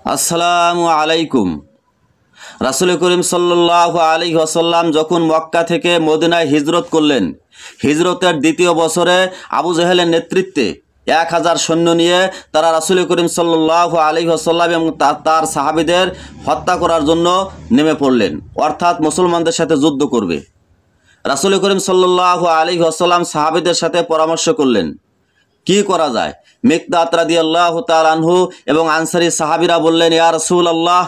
আসসালামু আলাইকুম। রাসূল করিম সাল্লাল্লাহু আলাইহি ওয়াসাল্লাম যখন মক্কা থেকে মদিনায় হিজরত করলেন, হিজরতের দ্বিতীয় বছরে আবু জেহেলের নেতৃত্বে 1000 সৈন্য নিয়ে তারা রাসূল করিম সাল্লাল্লাহু আলাইহি ওয়াসাল্লাম এবং তার সাহাবীদের হত্যা করার জন্য নেমে পড়লেন, অর্থাৎ মুসলমানদের সাথে যুদ্ধ করবে। রাসূল করিম সাল্লাল্লাহু আলাইহি ওয়াসাল্লাম সাহাবীদের সাথে পরামর্শ করলেন কি করা যায়। মিকদাদ রাদিয়াল্লাহু তাআলা আনহু এবং আনসারী সাহাবীরা বললেন, ইয়া রাসূলুল্লাহ,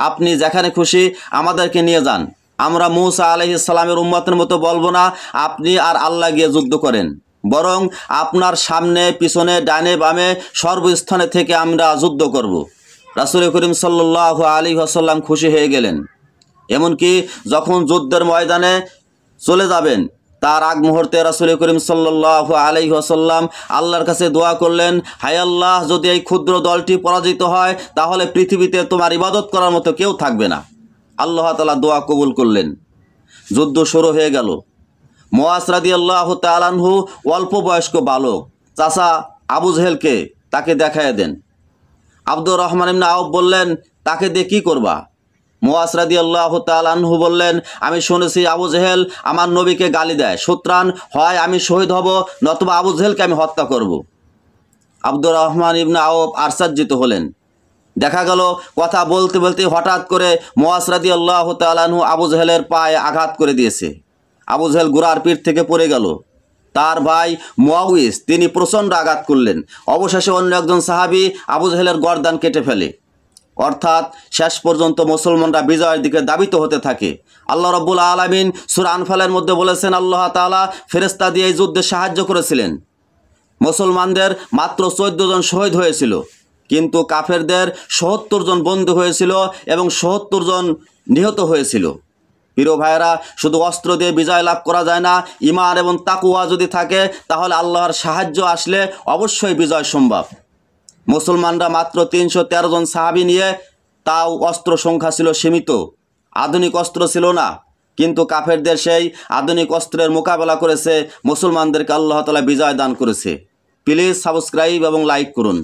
আপনি যেখানে খুশি আমাদেরকে নিয়ে যান। আমরা মূসা আলাইহিস সালামের উম্মতের মতো বলবো না আপনি আর আল্লাহ গিয়ে যুদ্ধ করেন, বরং আপনার সামনে পিছনে ডানে বামে সর্বস্থানে থেকে আমরা যুদ্ধ করব। রাসূল করিম সাল্লাল্লাহু আলাইহি ওয়াসাল্লাম খুশি হয়ে গেলেন। এমনকি যখন যুদ্ধের ময়দানে চলে যাবেন তার আগ মুহূর্তে রাসূল করিম সাল্লাল্লাহু আলাইহি ওয়াসাল্লাম আল্লাহর কাছে দোয়া করলেন, হায় আল্লাহ, যদি এই ক্ষুদ্র দলটি পরাজিত হয় তাহলে পৃথিবীতে তোমার ইবাদত করার মতো কেউ থাকবে না। আল্লাহ তাআলা দোয়া কবুল করলেন। যুদ্ধ শুরু হয়ে গেল। মুআজ রাদিয়াল্লাহু তাআলা আনহু অল্প বয়স্ক বালক, চাচা আবু জেহেলকে তাকে দেখায় দেন। আব্দুর রহমান ইবনে আওফ বললেন, তাকে দিয়ে কী করবা? মুআজ রাদিয়াল্লাহু তাআলা আনহু বললেন, আমি শুনেছি আবু জেহেল আমার নবীকে গালি দেয়, সুতরাং হয় আমি শহীদ হব নতুবা আবু জেহেলকে আমি হত্যা করব। আব্দুর রহমান ইবনে আওফ আশ্চর্যিত হলেন। দেখা গেল কথা বলতে বলতে হঠাৎ করে মুআজ রাদিয়াল্লাহু তাআলা আনহু আবু জেহেলের পায়ে আঘাত করে দিয়েছে। আবু জেহেল ঘোড়ার পিঠ থেকে পড়ে গেল। তার ভাই মুআউইজ তিনি প্রচণ্ড আঘাত করলেন। অবশেষে অন্য একজন সাহাবী আবু জেহেলের গর্দান কেটে ফেলে। অর্থাৎ শেষ পর্যন্ত মুসলমানরা বিজয়ের দিকে ধাবিত হতে থাকে। আল্লাহ রাব্বুল আলামিন সূরা আনফালের মধ্যে বলেছেন, আল্লাহ তাআলা ফেরেশতা দিয়ে এই যুদ্ধে সাহায্য করেছিলেন। মুসলমানদের মাত্র 14 জন শহীদ হয়েছিল, কিন্তু কাফেরদের ৭০ জন বন্দী হয়েছিল এবং ৭০ জন নিহত হয়েছিল। প্রিয় ভাইয়েরা, শুধু অস্ত্র দিয়ে বিজয় লাভ করা যায় না, ঈমান এবং তাকওয়া যদি থাকে তাহলে আল্লাহর সাহায্য আসলে অবশ্যই বিজয় সম্ভব। মুসলমানরা মাত্র 313 জন সাহাবী নিয়ে, তাও অস্ত্র সংখ্যা ছিল সীমিত, আধুনিক অস্ত্র ছিল না, কিন্তু কাফেরদের সেই আধুনিক অস্ত্রের মোকাবেলা করেছে মুসলমানদেরকে আল্লাহ তাআলা বিজয় দান করেছে। প্লিজ সাবস্ক্রাইব এবং লাইক করুন।